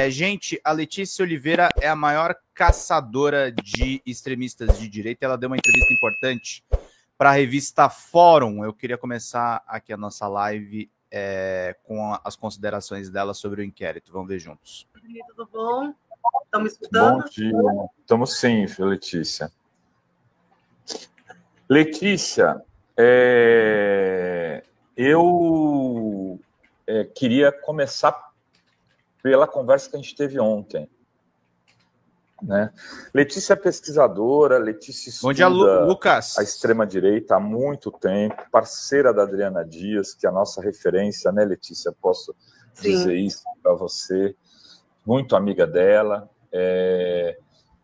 Gente, a Letícia Oliveira é a maior caçadora de extremistas de direita. Ela deu uma entrevista importante para a revista Fórum. Eu queria começar aqui a nossa live com as considerações dela sobre o inquérito. Vamos ver juntos. Tudo bom? Estamos escutando? Bom dia. Estamos sim, Letícia. Letícia, eu queria começar pela conversa que a gente teve ontem. Né? Letícia é pesquisadora, Letícia estuda Bom dia, Lucas. A extrema-direita há muito tempo, parceira da Adriana Dias, que é a nossa referência, né, Letícia? Posso dizer isso para você. Muito amiga dela.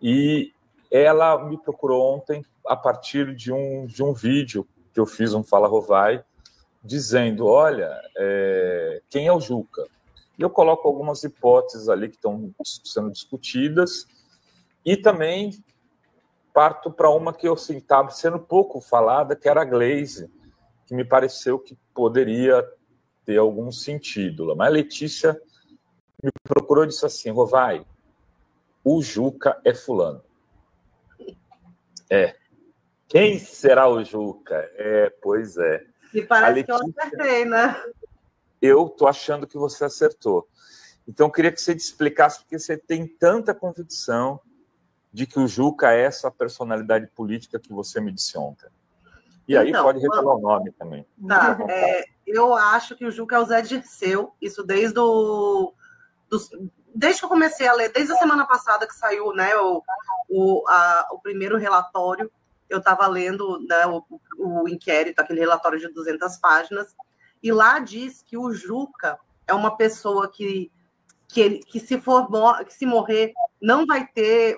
E ela me procurou ontem a partir de um vídeo que eu fiz, um Fala Rovai, dizendo, olha, quem é o Juca? E eu coloco algumas hipóteses ali que estão sendo discutidas e também parto para uma que eu estava sendo pouco falada, que era a Glaze, que me pareceu que poderia ter algum sentido. Mas a Letícia me procurou e disse assim, Rovai, o Juca é fulano. Quem será o Juca? Pois é. E parece que eu acertei, né? Eu tô achando que você acertou. Então, eu queria que você te explicasse, porque você tem tanta convicção de que o Juca é essa personalidade política que você me disse ontem. E aí pode revelar o nome também. Tá, eu acho que o Juca é o Zé Dirceu, isso desde que eu comecei a ler, desde a semana passada que saiu, né, o primeiro relatório, eu estava lendo, né, o inquérito, aquele relatório de 200 páginas, e lá diz que o Juca é uma pessoa que se morrer não vai ter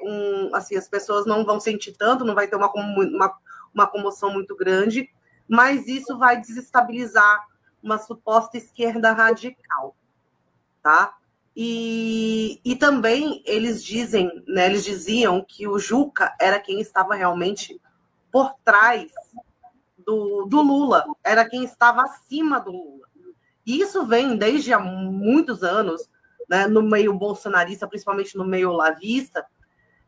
assim, as pessoas não vão sentir tanto, não vai ter uma comoção muito grande, mas isso vai desestabilizar uma suposta esquerda radical, tá? E também eles dizem, né, eles diziam que o Juca era quem estava realmente por trás do Lula, era quem estava acima do Lula. E isso vem desde há muitos anos, né, no meio bolsonarista, principalmente no meio olavista,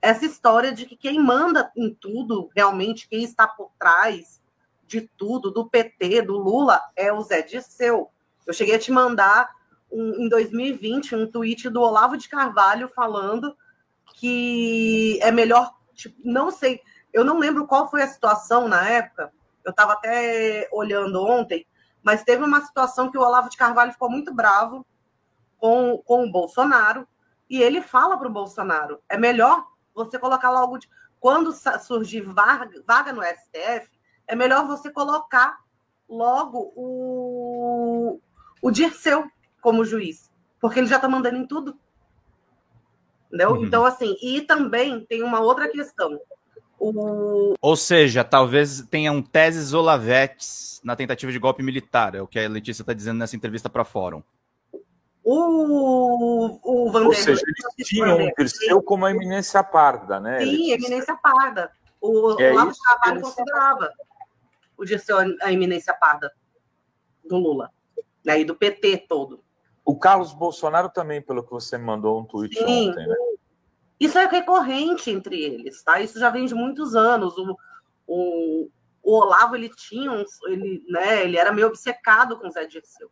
essa história de que quem manda em tudo, realmente, quem está por trás de tudo, do PT, do Lula, é o Zé Dirceu. Eu cheguei a te mandar, em 2020, um tweet do Olavo de Carvalho falando que é melhor, tipo, não sei, eu não lembro qual foi a situação na época, eu estava até olhando ontem, mas teve uma situação que o Olavo de Carvalho ficou muito bravo com o Bolsonaro, e ele fala para o Bolsonaro, é melhor você colocar logo, quando surgir vaga no STF, é melhor você colocar logo o Dirceu como juiz, porque ele já está mandando em tudo. Entendeu? Uhum. Então, assim, e também tem uma outra questão. Ou seja, talvez tenham teses olavetes na tentativa de golpe militar, é o que a Letícia está dizendo nessa entrevista para Fórum. O Vanderlei... Ou seja, eles tinham o Dirceu como a eminência parda, né? Sim, Letícia? eminência parda. O Olavo de Carvalho considerava o Dirceu a eminência parda do Lula, né, e do PT todo. O Carlos Bolsonaro também, pelo que você me mandou um tweet ontem, né? Isso é recorrente entre eles, tá? Isso já vem de muitos anos. O Olavo, ele era meio obcecado com o Zé Dirceu.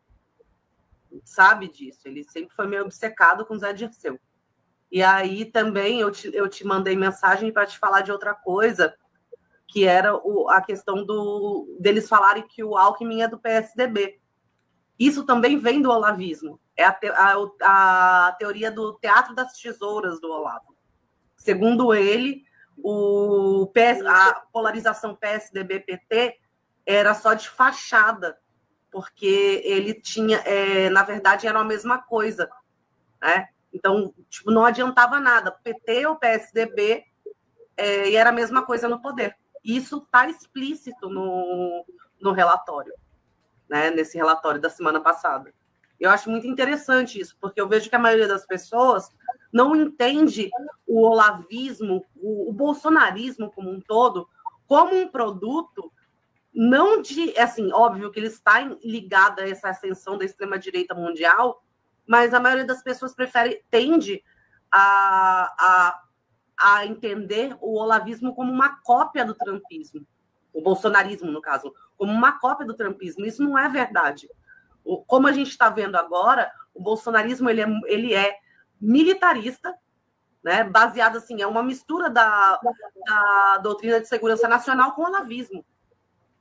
Sabe disso, ele sempre foi meio obcecado com o Zé Dirceu. E aí também eu te mandei mensagem para te falar de outra coisa, que era a questão deles falarem que o Alckmin é do PSDB. Isso também vem do olavismo. É a teoria do teatro das tesouras do Olavo. Segundo ele, a polarização PSDB-PT era só de fachada, porque ele tinha, na verdade, era a mesma coisa, né? Então, tipo, não adiantava nada, PT ou PSDB, e era a mesma coisa no poder. Isso está explícito no relatório, né? Nesse relatório da semana passada. Eu acho muito interessante isso, porque eu vejo que a maioria das pessoas não entende o olavismo, o bolsonarismo como um todo, como um produto. Não de, assim, óbvio que ele está ligado a essa ascensão da extrema-direita mundial, mas a maioria das pessoas tende a entender o olavismo como uma cópia do trumpismo, o bolsonarismo, no caso, como uma cópia do trumpismo. Isso não é verdade. Como a gente está vendo agora, o bolsonarismo ele é militarista, né, baseado assim, é uma mistura da doutrina de segurança nacional com o olavismo.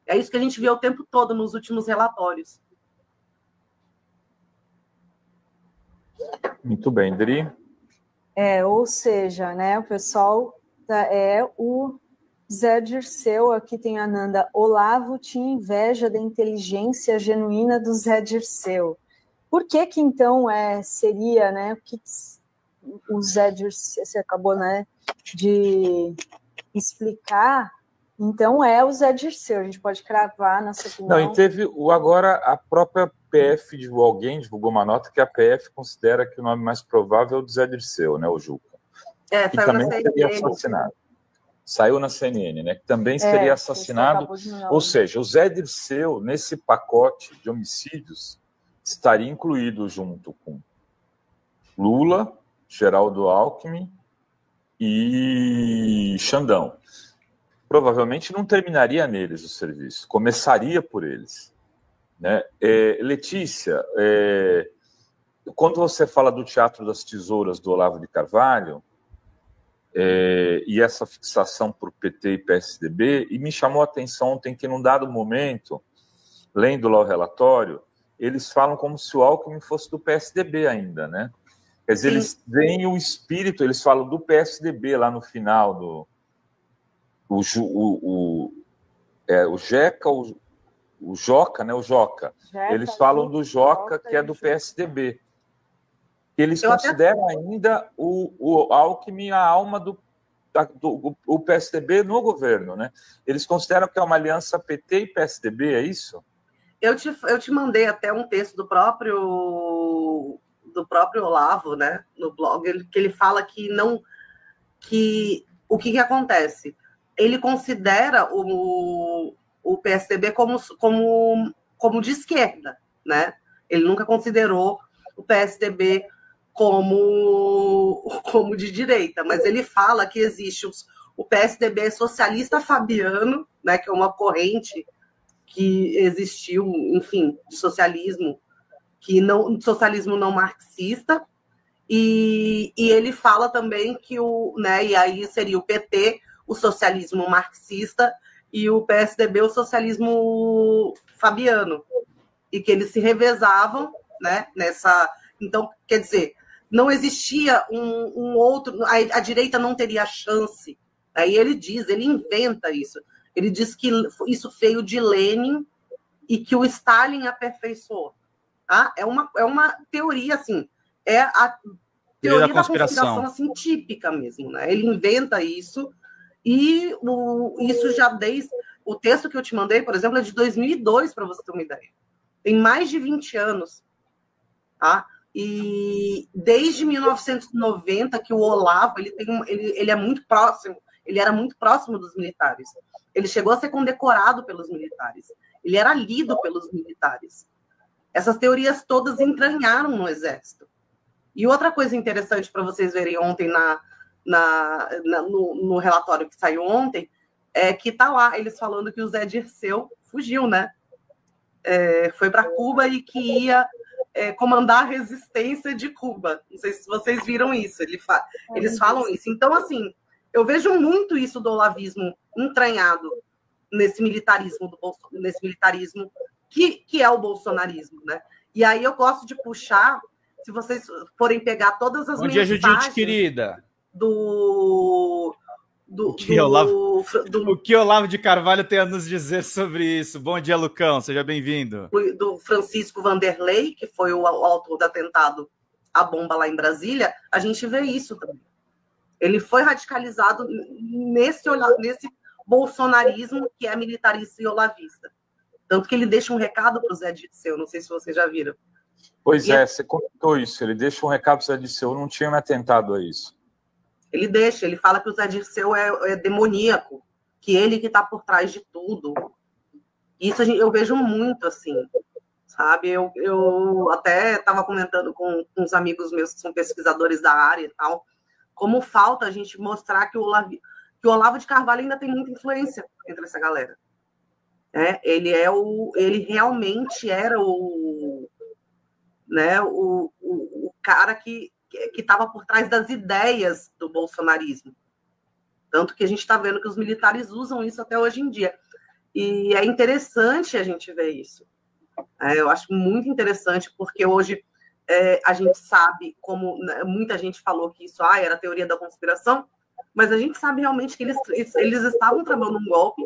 É isso que a gente vê o tempo todo nos últimos relatórios. Muito bem, Dri. Ou seja, né, o pessoal o Zé Dirceu, aqui tem a Nanda. Olavo tinha inveja da inteligência genuína do Zé Dirceu. Por que então seria, né, o Zé Dirceu, você acabou, né, de explicar, então o Zé Dirceu, a gente pode cravar nessa opinião. Não, e teve agora a própria PF alguém divulgou uma nota que a PF considera que o nome mais provável é o do Zé Dirceu, né, o Juca. Que também seria assassinado. Saiu na CNN, né? Que também seria assassinado. Ou seja, o Zé Dirceu, nesse pacote de homicídios, estaria incluído junto com Lula, Geraldo Alckmin e Xandão. Provavelmente não terminaria neles o serviço, começaria por eles. Né? Letícia, quando você fala do Teatro das Tesouras do Olavo de Carvalho, e essa fixação por PT e PSDB, e me chamou a atenção ontem que, num dado momento, lendo lá o relatório, eles falam como se o Alckmin fosse do PSDB ainda, né? Quer dizer, eles veem o espírito, eles falam do PSDB lá no final, o Jeca, o Joca, né? O Joca. Eles falam do Joca, que é do PSDB. Eles consideram ainda o Alckmin a alma do PSDB no governo, né? Eles consideram que é uma aliança PT e PSDB, é isso? Eu te mandei até um texto do próprio Olavo, né, no blog, que ele fala que o que acontece? Ele considera o PSDB como de esquerda, né? Ele nunca considerou o PSDB como de direita, mas ele fala que existe o PSDB socialista fabiano, né, que é uma corrente que existiu, enfim, de socialismo, socialismo não marxista, e ele fala também que e aí seria o PT, o socialismo marxista, e o PSDB, o socialismo fabiano, e que eles se revezavam, né, nessa. Então, quer dizer, não existia um outro, a direita não teria chance. Aí ele inventa isso. Ele diz que isso veio de Lenin e que o Stalin aperfeiçoou. Tá? É uma teoria, assim, é a teoria da conspiração assim, típica mesmo. Né? Ele inventa isso, e isso já desde... O texto que eu te mandei, por exemplo, é de 2002, para você ter uma ideia. Tem mais de 20 anos. Tá? E desde 1990 que o Olavo ele é muito próximo, ele era muito próximo dos militares. Ele chegou a ser condecorado pelos militares. Ele era lido pelos militares. Essas teorias todas entranharam no Exército. E outra coisa interessante para vocês verem ontem no relatório que saiu ontem é que tá lá eles falando que o Zé Dirceu fugiu, né? Foi para Cuba e que ia comandar a resistência de Cuba. Não sei se vocês viram isso. Eles falam isso. Então, assim, eu vejo muito isso do olavismo entranhado nesse militarismo que é o bolsonarisrismo, né? E aí eu gosto de puxar, se vocês forem pegar todas as mensagens... Bom dia, Judite, querida. O que Olavo de Carvalho tem a nos dizer sobre isso? Bom dia, Lucão, seja bem-vindo. Do Francisco Vanderlei, que foi o autor do atentado à bomba lá em Brasília, a gente vê isso também. Ele foi radicalizado nesse bolsonarismo que é militarista e olavista. Tanto que ele deixa um recado para o Zé Dirceu, não sei se vocês já viram. Pois você comentou isso, ele deixa um recado para o Zé Dirceu, não tinha me atentado a isso. Ele fala que o Zé Dirceu é demoníaco, que ele que está por trás de tudo. Isso eu vejo muito, assim. sabe? Eu até estava comentando com uns amigos meus que são pesquisadores da área e tal, como falta a gente mostrar que o Olavo de Carvalho ainda tem muita influência entre essa galera. Ele realmente era o cara que estava por trás das ideias do bolsonarismo. Tanto que a gente está vendo que os militares usam isso até hoje em dia. E é interessante a gente ver isso. Eu acho muito interessante, porque hoje a gente sabe, como muita gente falou que isso era teoria da conspiração, mas a gente sabe realmente que eles estavam tramando um golpe.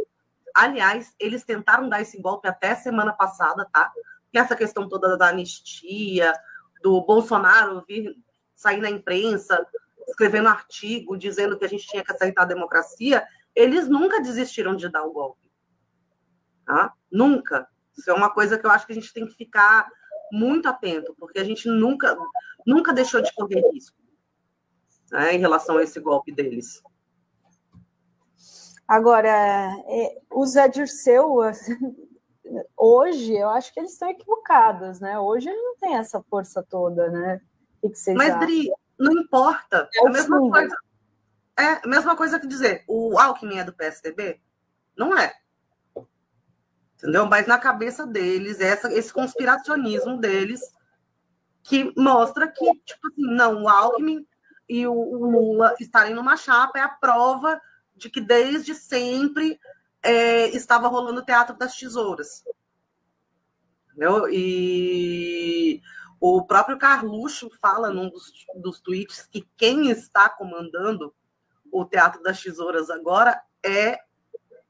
Aliás, eles tentaram dar esse golpe até semana passada, tá? E essa questão toda da anistia, do Bolsonaro sair na imprensa, escrevendo artigo, dizendo que a gente tinha que aceitar a democracia, eles nunca desistiram de dar o golpe. Tá? Nunca. Isso é uma coisa que eu acho que a gente tem que ficar muito atento, porque a gente nunca deixou de correr risco, né, em relação a esse golpe deles. Agora, o Zé Dirceu, hoje, eu acho que eles estão equivocados, né? Hoje ele não tem essa força toda, né? O que vocês acham? Dri, não importa. É a mesma coisa. É a mesma coisa que dizer, o Alckmin é do PSDB? Não é. Entendeu? Mas na cabeça deles, esse conspiracionismo deles, que mostra que, tipo assim, não, o Alckmin e o Lula estarem numa chapa é a prova de que desde sempre estava rolando o Teatro das Tesouras. Entendeu? E o próprio Carluxo fala num dos tweets que quem está comandando o Teatro das Tesouras agora é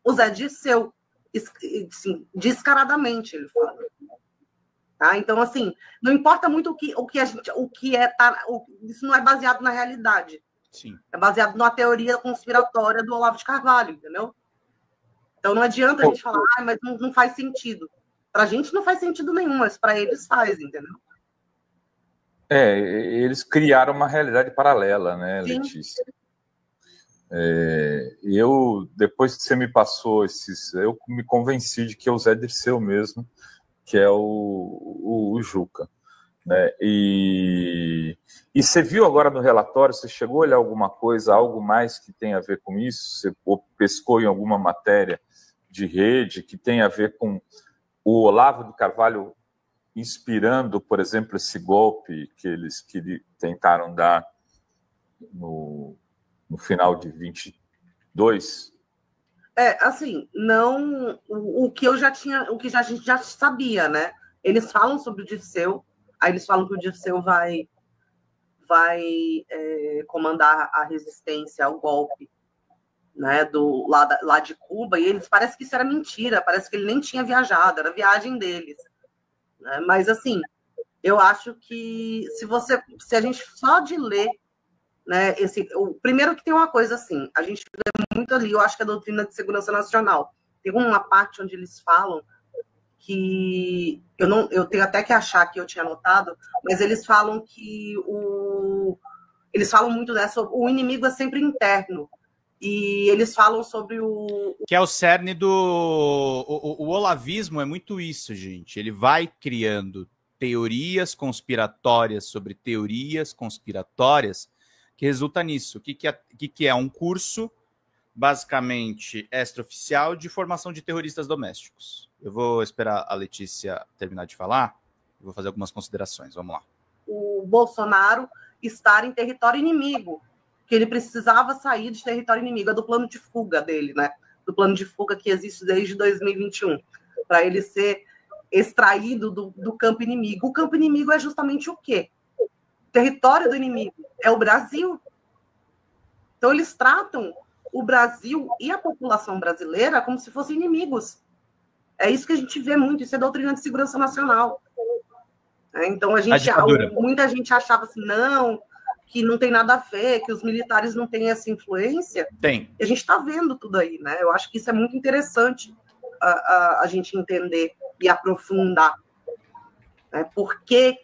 o Zé Dirceu. Assim, descaradamente ele fala. Tá? Então, assim, não importa muito isso não é baseado na realidade. Sim. É baseado numa teoria conspiratória do Olavo de Carvalho, entendeu? Então não adianta a gente falar, mas não faz sentido. Pra gente não faz sentido nenhum, mas para eles faz, entendeu? Eles criaram uma realidade paralela, né, Sim. Letícia? Eu, depois que você me passou eu me convenci de que é o Zé Dirceu mesmo, que é o Juca. Né? E você viu agora no relatório, você chegou a olhar alguma coisa, algo mais que tem a ver com isso? Você pescou em alguma matéria de rede que tem a ver com o Olavo de Carvalho inspirando, por exemplo, esse golpe que eles tentaram dar no final de 22? Assim, não o que a gente já sabia, né? Eles falam sobre o Dirceu, aí eles falam que o Dirceu vai comandar a resistência ao golpe, né, lá de Cuba, e eles parece que isso era mentira, parece que ele nem tinha viajado, era a viagem deles. Né? Mas, assim, eu acho que se a gente só de ler, né, primeiro que tem uma coisa assim, a gente vê muito ali, eu acho que é a doutrina de segurança nacional. Tem uma parte onde eles falam que eu tenho até que achar que eu tinha anotado, mas eles falam que eles falam muito sobre o inimigo é sempre interno. E eles falam sobre que é o cerne do... O olavismo é muito isso, gente. Ele vai criando teorias conspiratórias sobre teorias conspiratórias que resulta nisso. O que é um curso, basicamente, extraoficial de formação de terroristas domésticos. Eu vou esperar a Letícia terminar de falar. Eu vou fazer algumas considerações. Vamos lá. O Bolsonaro estar em território inimigo, que ele precisava sair de território inimigo, é do plano de fuga dele, né? Do plano de fuga que existe desde 2021, para ele ser extraído do campo inimigo. O campo inimigo é justamente o quê? O território do inimigo é o Brasil. Então, eles tratam o Brasil e a população brasileira como se fossem inimigos. É isso que a gente vê muito, isso é doutrina de segurança nacional. Então, muita gente achava assim, não, que não tem nada a ver, que os militares não têm essa influência. Tem. E a gente está vendo tudo aí, né? Eu acho que isso é muito interessante a gente entender e aprofundar. Né? Por que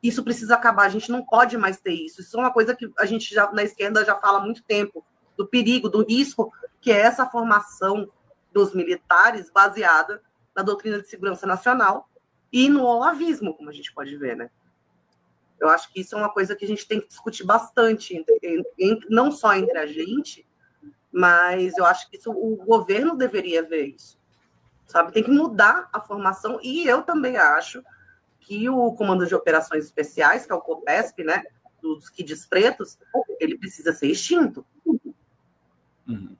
isso precisa acabar? A gente não pode mais ter isso. Isso é uma coisa que a gente na esquerda já fala há muito tempo, do perigo, do risco, que é essa formação dos militares baseada na doutrina de segurança nacional, e no olavismo, como a gente pode ver, né? Eu acho que isso é uma coisa que a gente tem que discutir bastante, não só entre a gente, mas eu acho que isso, o governo deveria ver isso, sabe? Tem que mudar a formação, e eu também acho que o Comando de Operações Especiais, que é o COPESP, né, dos Kids Pretos, ele precisa ser extinto. Uhum.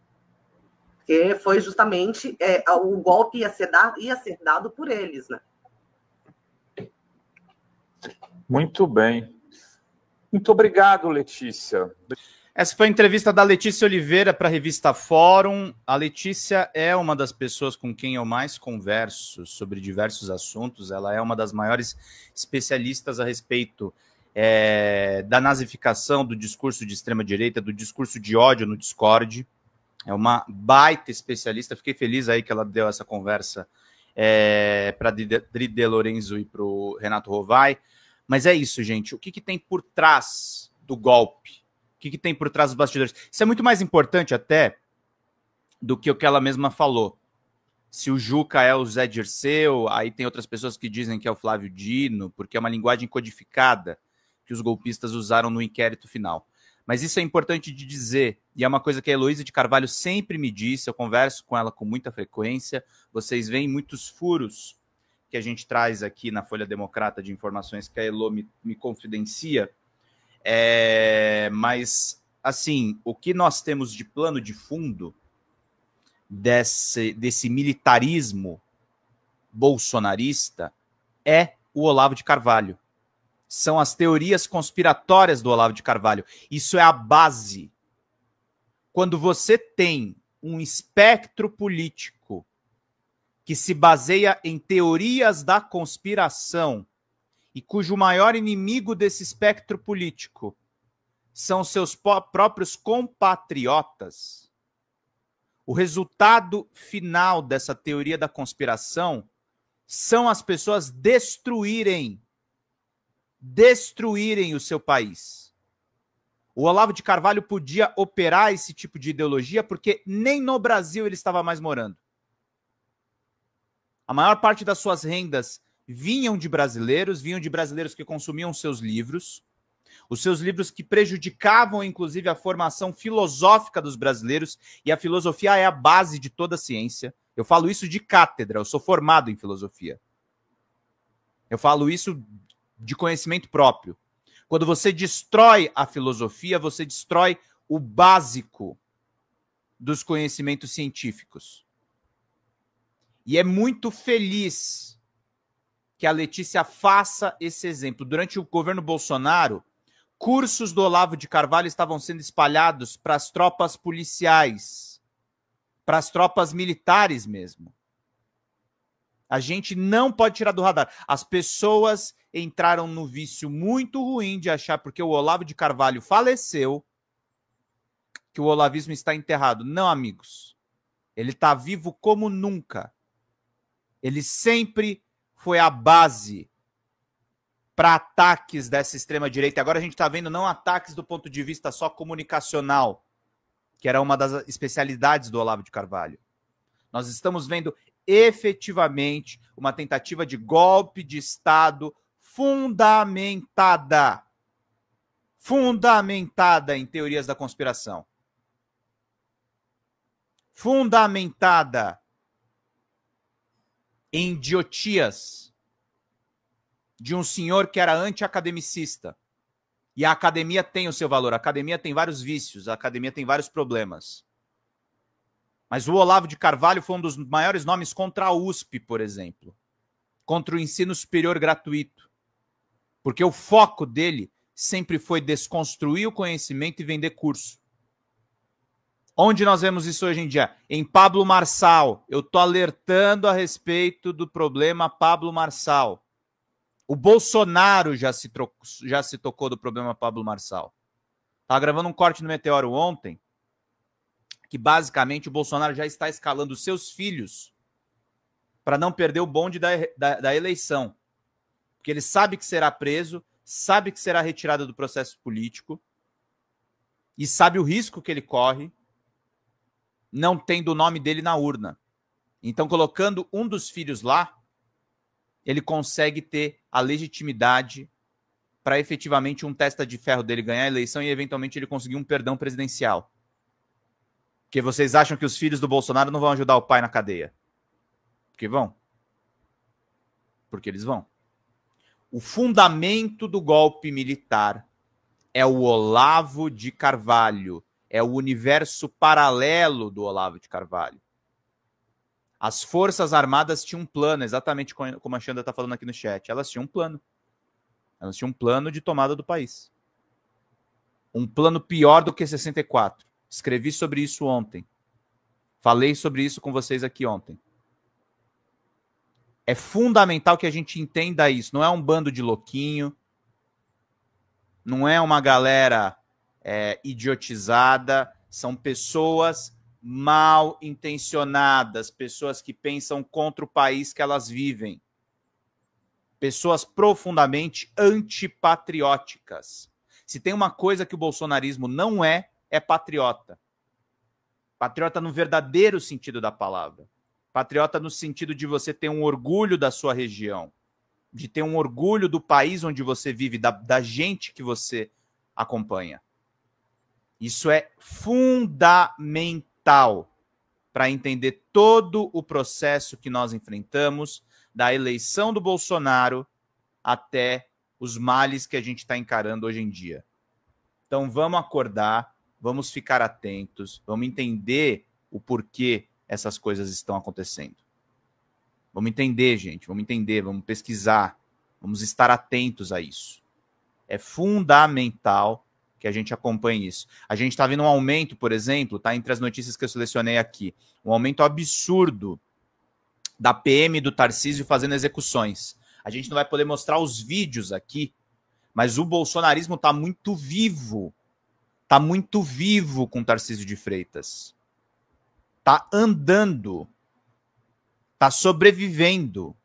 Porque foi justamente o golpe ia ser dado por eles, né? Muito bem. Muito obrigado, Letícia. Essa foi a entrevista da Letícia Oliveira para a revista Fórum. A Letícia é uma das pessoas com quem eu mais converso sobre diversos assuntos. Ela é uma das maiores especialistas a respeito da nazificação do discurso de extrema-direita, do discurso de ódio no Discord. É uma baita especialista. Fiquei feliz aí que ela deu essa conversa para Dri De Lorenzo e para o Renato Rovai. Mas é isso, gente. O que tem por trás do golpe? O que tem por trás dos bastidores? Isso é muito mais importante até do que o que ela mesma falou. Se o Juca é o Zé Dirceu, aí tem outras pessoas que dizem que é o Flávio Dino, porque é uma linguagem codificada que os golpistas usaram no inquérito final. Mas isso é importante de dizer, e é uma coisa que a Heloísa de Carvalho sempre me disse, eu converso com ela com muita frequência, vocês veem muitos furos que a gente traz aqui na Folha Democrata de informações que a Elo me confidencia, mas, assim, o que nós temos de plano de fundo desse militarismo bolsonarista é o Olavo de Carvalho. São as teorias conspiratórias do Olavo de Carvalho. Isso é a base. Quando você tem um espectro político que se baseia em teorias da conspiração e cujo maior inimigo desse espectro político são seus próprios compatriotas, o resultado final dessa teoria da conspiração são as pessoas destruírem o seu país. O Olavo de Carvalho podia operar esse tipo de ideologia porque nem no Brasil ele estava mais morando. A maior parte das suas rendas vinham de brasileiros que consumiam seus livros, os seus livros que prejudicavam, inclusive, a formação filosófica dos brasileiros, e a filosofia é a base de toda a ciência. Eu falo isso de cátedra, eu sou formado em filosofia. Eu falo isso de conhecimento próprio. Quando você destrói a filosofia, você destrói o básico dos conhecimentos científicos. E é muito feliz que a Letícia faça esse exemplo. Durante o governo Bolsonaro, cursos do Olavo de Carvalho estavam sendo espalhados para as tropas policiais, para as tropas militares mesmo. A gente não pode tirar do radar. As pessoas entraram no vício muito ruim de achar, porque o Olavo de Carvalho faleceu, que o olavismo está enterrado. Não, amigos. Ele está vivo como nunca. Ele sempre foi a base para ataques dessa extrema-direita. Agora a gente está vendo não ataques do ponto de vista só comunicacional, que era uma das especialidades do Olavo de Carvalho. Nós estamos vendo efetivamente uma tentativa de golpe de Estado fundamentada em teorias da conspiração. Fundamentada em idiotias de um senhor que era anti-academicista. E a academia tem o seu valor. A academia tem vários vícios, a academia tem vários problemas. Mas o Olavo de Carvalho foi um dos maiores nomes contra a USP, por exemplo. Contra o ensino superior gratuito. Porque o foco dele sempre foi desconstruir o conhecimento e vender curso. Onde nós vemos isso hoje em dia? Em Pablo Marçal. Eu estou alertando a respeito do problema Pablo Marçal. O Bolsonaro já se tocou do problema Pablo Marçal. Estava gravando um corte no Meteoro ontem, que basicamente o Bolsonaro já está escalando seus filhos para não perder o bonde da eleição. Porque ele sabe que será preso, sabe que será retirado do processo político e sabe o risco que ele corre não tendo o nome dele na urna. Então, colocando um dos filhos lá, ele consegue ter a legitimidade para efetivamente um testa de ferro dele ganhar a eleição e eventualmente ele conseguir um perdão presidencial. Porque vocês acham que os filhos do Bolsonaro não vão ajudar o pai na cadeia? Porque vão. Porque eles vão. O fundamento do golpe militar é o Olavo de Carvalho. É o universo paralelo do Olavo de Carvalho. As Forças Armadas tinham um plano, exatamente como a Xanda está falando aqui no chat. Elas tinham um plano. Elas tinham um plano de tomada do país. Um plano pior do que 64. Escrevi sobre isso ontem. Falei sobre isso com vocês aqui ontem. É fundamental que a gente entenda isso. Não é um bando de louquinho. Não é uma galera idiotizada. São pessoas mal intencionadas. Pessoas que pensam contra o país que elas vivem. Pessoas profundamente antipatrióticas. Se tem uma coisa que o bolsonarismo não é patriota. Patriota no verdadeiro sentido da palavra. Patriota no sentido de você ter um orgulho da sua região, de ter um orgulho do país onde você vive, da gente que você acompanha. Isso é fundamental para entender todo o processo que nós enfrentamos, da eleição do Bolsonaro até os males que a gente está encarando hoje em dia. Então vamos acordar, vamos ficar atentos, vamos entender o porquê essas coisas estão acontecendo. Vamos entender, gente, vamos entender, vamos pesquisar, vamos estar atentos a isso. É fundamental que a gente acompanhe isso. A gente está vendo um aumento, por exemplo, tá entre as notícias que eu selecionei aqui, um aumento absurdo da PM do Tarcísio fazendo execuções. A gente não vai poder mostrar os vídeos aqui, mas o bolsonarismo está muito vivo. Está muito vivo com Tarcísio de Freitas. Está andando. Está sobrevivendo.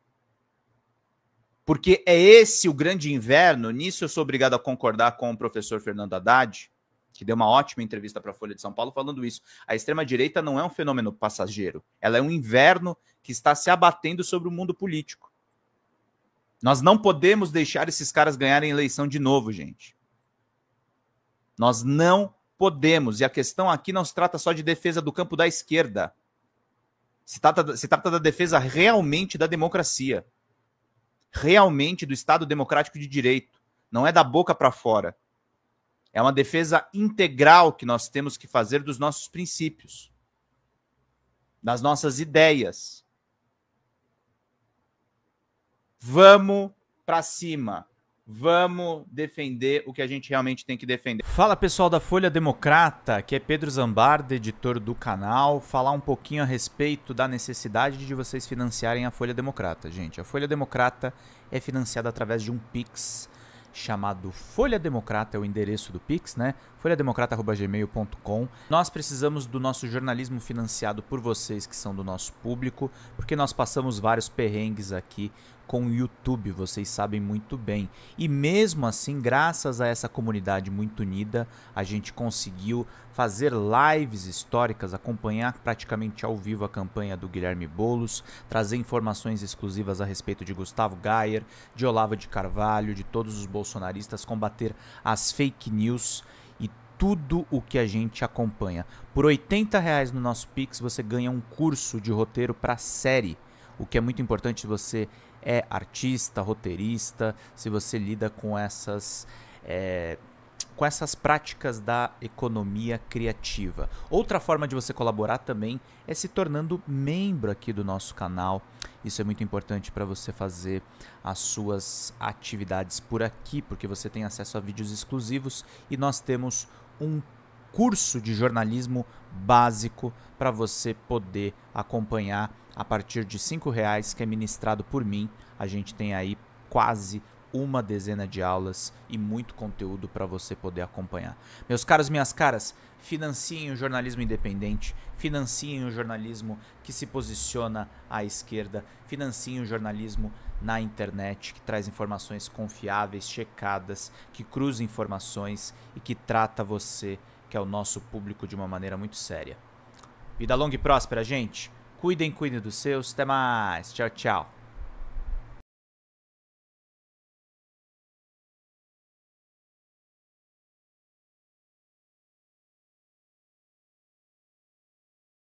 Porque é esse o grande inverno. Nisso eu sou obrigado a concordar com o professor Fernando Haddad, que deu uma ótima entrevista para a Folha de São Paulo falando isso. A extrema-direita não é um fenômeno passageiro. Ela é um inverno que está se abatendo sobre o mundo político. Nós não podemos deixar esses caras ganharem eleição de novo, gente. Nós não podemos. E a questão aqui não se trata só de defesa do campo da esquerda. Se trata da defesa realmente da democracia. Realmente do Estado democrático de direito. Não é da boca para fora. É uma defesa integral que nós temos que fazer dos nossos princípios. Das nossas ideias. Vamos para cima. Vamos defender o que a gente realmente tem que defender. Fala, pessoal da Folha Democrata, aqui é Pedro Zambarda, editor do canal. Falar um pouquinho a respeito da necessidade de vocês financiarem a Folha Democrata, gente. A Folha Democrata é financiada através de um Pix chamado Folha Democrata, é o endereço do Pix, né? folhademocrata@gmail.com. Nós precisamos do nosso jornalismo financiado por vocês que são do nosso público, porque nós passamos vários perrengues aqui com o YouTube, vocês sabem muito bem. E mesmo assim, graças a essa comunidade muito unida, a gente conseguiu fazer lives históricas, acompanhar praticamente ao vivo a campanha do Guilherme Boulos, trazer informações exclusivas a respeito de Gustavo Gayer, de Olavo de Carvalho, de todos os bolsonaristas, combater as fake news e tudo o que a gente acompanha. Por R$80 no nosso Pix, você ganha um curso de roteiro para série, o que é muito importante se você é artista, roteirista, se você lida com essas práticas da economia criativa. Outra forma de você colaborar também é se tornando membro aqui do nosso canal. Isso é muito importante para você fazer as suas atividades por aqui, porque você tem acesso a vídeos exclusivos e nós temos um curso de jornalismo básico para você poder acompanhar a partir de R$5, que é ministrado por mim. A gente tem aí quase uma dezena de aulas e muito conteúdo para você poder acompanhar. Meus caros, minhas caras, financiem o jornalismo independente, financiem o jornalismo que se posiciona à esquerda, financiem o jornalismo na internet, que traz informações confiáveis, checadas, que cruza informações e que trata você, que é o nosso público, de uma maneira muito séria. Vida longa e próspera, gente. Cuidem dos seus. Até mais. Tchau, tchau.